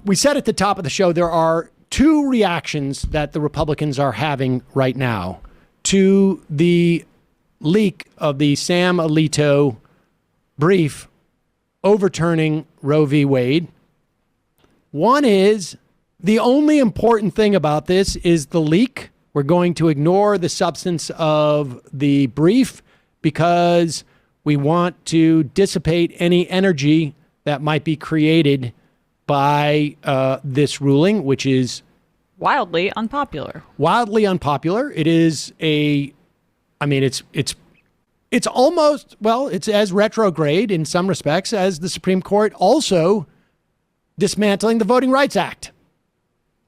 we said at the top of the show, there are two reactions that the Republicans are having right now to the leak of the Sam Alito brief overturning Roe v. Wade. One is, the only important thing about this is the leak. We're going to ignore the substance of the brief because we want to dissipate any energy that might be created by this ruling, which is wildly unpopular. Wildly unpopular. It is it's almost, well, it's as retrograde in some respects as the Supreme Court also dismantling the Voting Rights Act.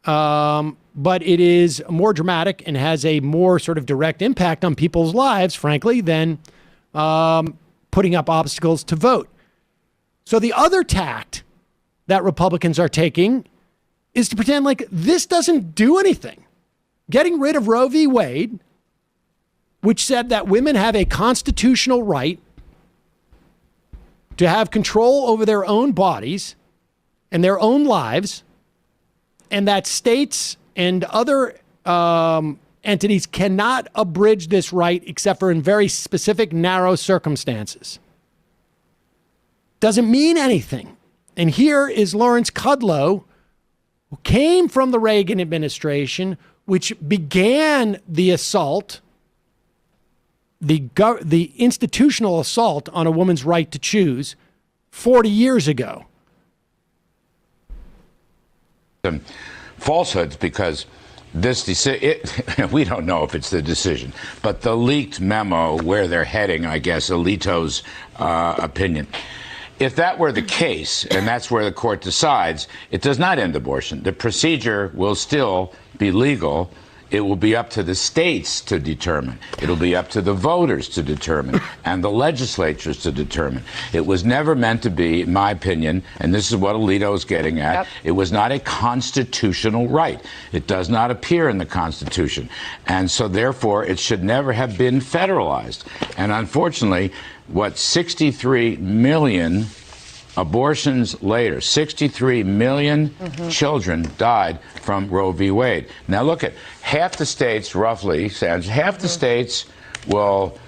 But it is more dramatic and has a more sort of direct impact on people's lives, frankly, than putting up obstacles to vote. So the other tact that Republicans are taking is to pretend like this doesn't do anything. Getting rid of Roe v. Wade, which said that women have a constitutional right to have control over their own bodies and their own lives, and that states and other entities cannot abridge this right except for in very specific, narrow circumstances. Doesn't mean anything. And here is Lawrence Kudlow, who came from the Reagan administration, which began the assault, the institutional assault on a woman's right to choose 40 years ago. Falsehoods, because this we don't know if it's the decision, but the leaked memo where they're heading, I guess, Alito's opinion. If that were the case, and that's where the court decides, it does not end abortion. The procedure will still be legal. It will be up to the states to determine. It'll be up to the voters to determine and the legislatures to determine. It was never meant to be, in my opinion, and this is what Alito is getting at, it was not a constitutional right. It does not appear in the Constitution. And so, therefore, it should never have been federalized. And unfortunately, 63 million abortions later, 63 million children died from Roe v. Wade. Now look at half the states, roughly, half the states will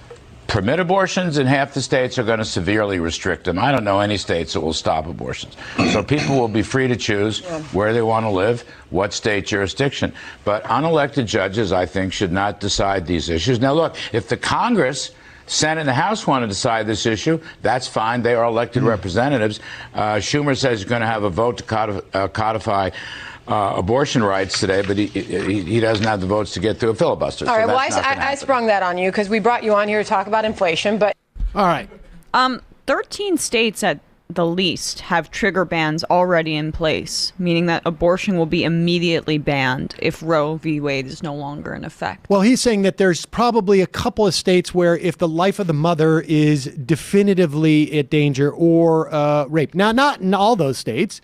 permit abortions and half the states are going to severely restrict them. I don't know any states that will stop abortions. So people will be free to choose where they want to live, what state jurisdiction. But unelected judges, I think, should not decide these issues. Now look, if the Congress, Senate and the House want to decide this issue, that's fine. They are elected representatives. Schumer says he's going to have a vote to codify abortion rights today, but he doesn't have the votes to get through a filibuster. All right, so well, I sprung that on you because we brought you on here to talk about inflation, but... All right. 13 states at the least have trigger bans already in place, meaning that abortion will be immediately banned if Roe v. Wade is no longer in effect. Well, he's saying that there's probably a couple of states where if the life of the mother is definitively at danger or rape. Now, not in all those states,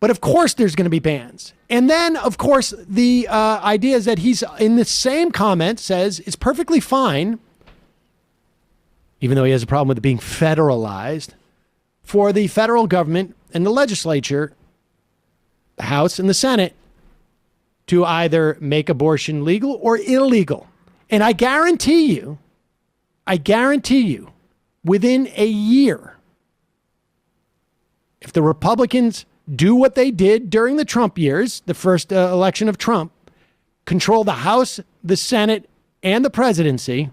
but of course there's going to be bans. And then, of course, the idea is that he's in the same comment says it's perfectly fine, even though he has a problem with it being federalized, for the federal government and the legislature, the House and the Senate, to either make abortion legal or illegal. And I guarantee you, within a year, if the Republicans do what they did during the Trump years, the first election of Trump, control the House, the Senate, and the presidency,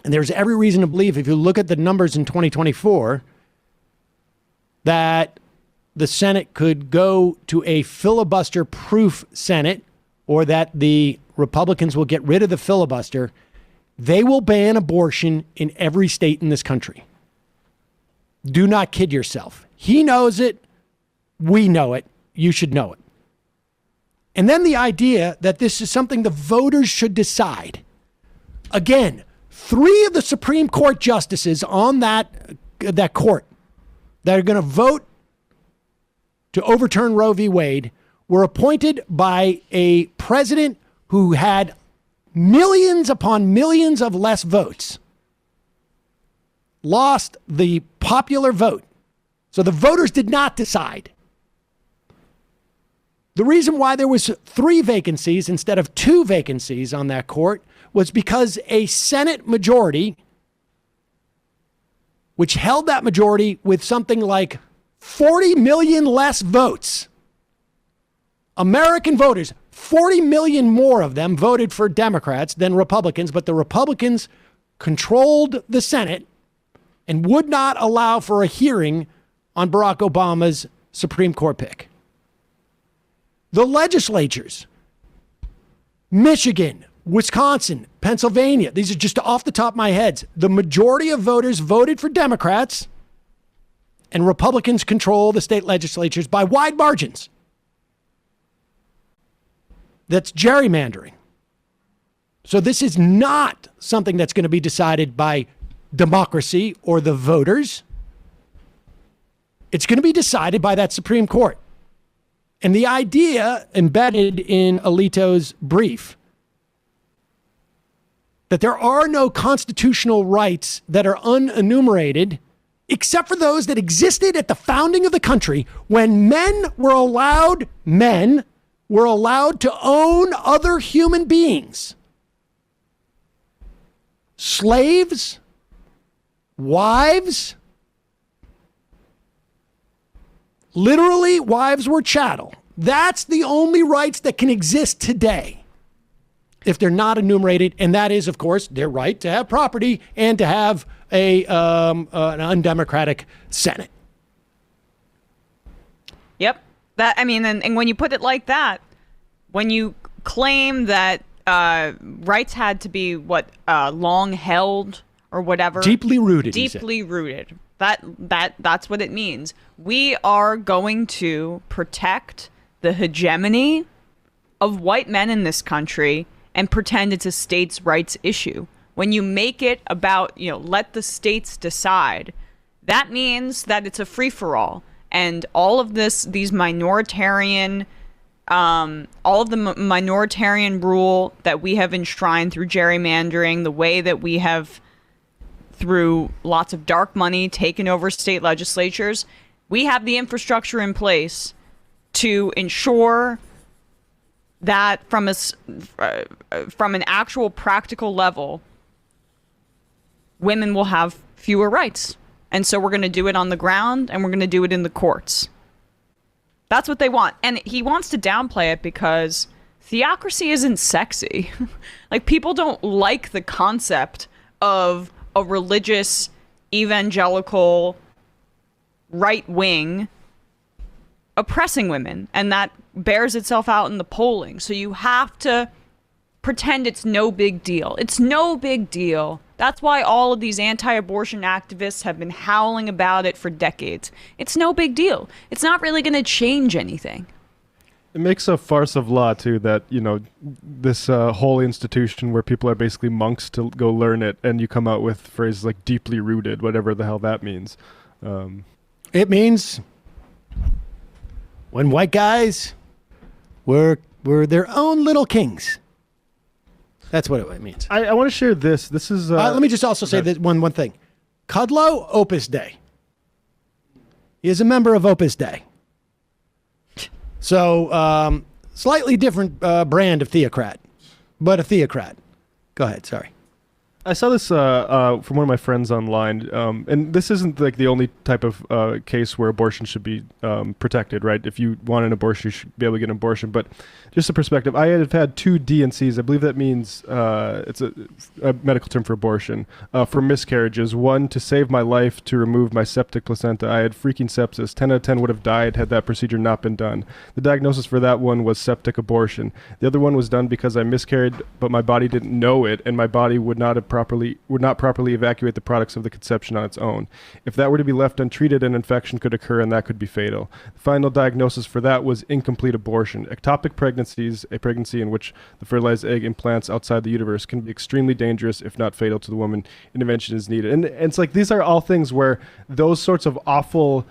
and there's every reason to believe, if you look at the numbers in 2024, that the Senate could go to a filibuster-proof Senate, or that the Republicans will get rid of the filibuster, they will ban abortion in every state in this country. Do not kid yourself. He knows it. We know it. You should know it. And then the idea that this is something the voters should decide. Again, 3 of the Supreme Court justices on that court that are going to vote to overturn Roe v. Wade were appointed by a president who had millions upon millions of less votes, lost the popular vote. So the voters did not decide. The reason why there was 3 vacancies instead of 2 vacancies on that court was because a Senate majority, which held that majority with something like 40 million less votes. American voters, 40 million more of them voted for Democrats than Republicans, but the Republicans controlled the Senate and would not allow for a hearing on Barack Obama's Supreme Court pick. The legislatures, Michigan, Wisconsin, Pennsylvania, these are just off the top of my head. The majority of voters voted for Democrats, and Republicans control the state legislatures by wide margins. That's gerrymandering. So this is not something that's going to be decided by democracy or the voters. It's going to be decided by that Supreme Court. And the idea embedded in Alito's brief that there are no constitutional rights that are unenumerated except for those that existed at the founding of the country when men were allowed to own other human beings. Slaves, wives, literally wives were chattel. That's the only rights that can exist today if they're not enumerated, and that is, of course, their right to have property and to have an undemocratic Senate. Yep. And when you put it like that, when you claim that rights had to be long held or whatever, deeply rooted, that's what it means. We are going to protect the hegemony of white men in this country and pretend it's a states' rights issue. When you make it about, let the states decide, that means that it's a free-for-all. And all of these minoritarian, all of the minoritarian rule that we have enshrined through gerrymandering, the way that we have, through lots of dark money, taken over state legislatures, we have the infrastructure in place to ensure that from an actual practical level, women will have fewer rights. And so we're going to do it on the ground and we're going to do it in the courts. That's what they want. And he wants to downplay it because theocracy isn't sexy. Like, people don't like the concept of a religious, evangelical, right wing oppressing women, and that bears itself out in the polling. So you have to pretend it's no big deal. It's no big deal. That's why all of these anti-abortion activists have been howling about it for decades. It's no big deal. It's not really going to change anything. It makes a farce of law, too, that, this whole institution where people are basically monks to go learn it, and you come out with phrases like deeply rooted, whatever the hell that means. It means when white guys were their own little kings. That's what it means. I want to share this. This is... let me just also say that one thing. Kudlow, Opus Dei. He is a member of Opus Dei. So, slightly different brand of theocrat, but a theocrat. Go ahead, sorry. I saw this from one of my friends online, and this isn't like the only type of case where abortion should be protected, right? If you want an abortion, you should be able to get an abortion. But just a perspective, I have had 2 D&Cs. I believe that means it's a medical term for abortion, for miscarriages. 1, to save my life, to remove my septic placenta. I had freaking sepsis. 10 out of 10 would have died had that procedure not been done. The diagnosis for that one was septic abortion. The other one was done because I miscarried, but my body didn't know it, and my body would not properly evacuate the products of the conception on its own. If that were to be left untreated, an infection could occur and that could be fatal. The final diagnosis for that was incomplete abortion. Ectopic pregnancies, a pregnancy in which the fertilized egg implants outside the uterus, can be extremely dangerous, if not fatal to the woman. Intervention is needed. And it's like, these are all things where those sorts of awful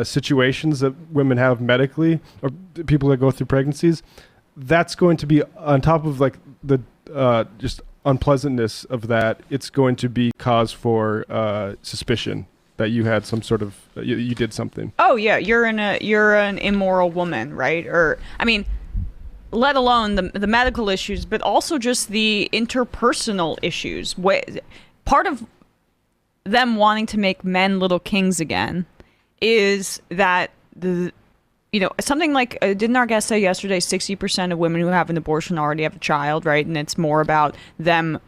situations that women have medically, or people that go through pregnancies, that's going to be on top of like the just unpleasantness of that. It's going to be cause for suspicion that you had some sort of you did something. Oh yeah, you're an immoral woman, right? Or I mean, let alone the medical issues, but also just the interpersonal issues. Part of them wanting to make men little kings again is that something like didn't our guest say yesterday 60% of women who have an abortion already have a child, right? And it's more about them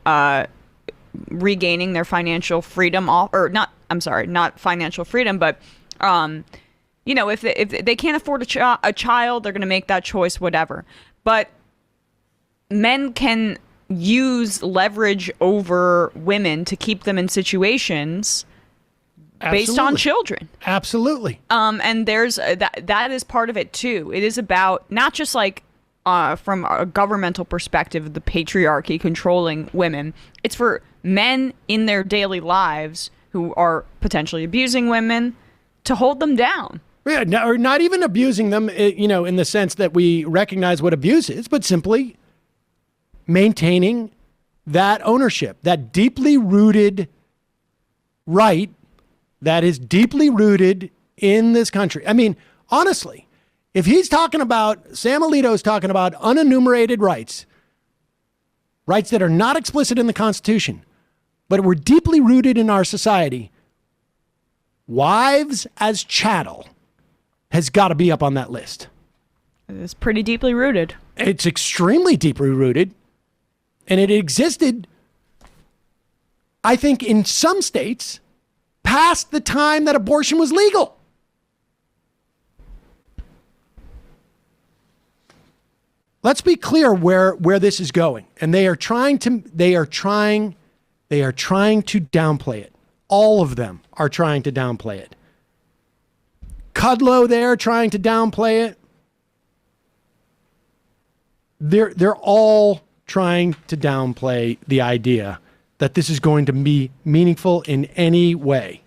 regaining their financial freedom not financial freedom, but if they can't afford a child, they're going to make that choice, whatever. But men can use leverage over women to keep them in situations based on children. Absolutely. And there's that is part of it too. It is about not just like from a governmental perspective, the patriarchy controlling women. It's for men in their daily lives who are potentially abusing women to hold them down. Yeah, or not even abusing them, in the sense that we recognize what abuse is, but simply maintaining that ownership, that deeply rooted right that is deeply rooted in this country. I mean, honestly, if Sam Alito's talking about unenumerated rights that are not explicit in the Constitution, but were deeply rooted in our society, wives as chattel has got to be up on that list. It's pretty deeply rooted. It's extremely deeply rooted. And it existed, I think, in some states past the time that abortion was legal. Let's be clear where this is going. And they are trying to downplay it. All of them are trying to downplay it. Kudlow there trying to downplay it. They're all trying to downplay the idea that this is going to be meaningful in any way.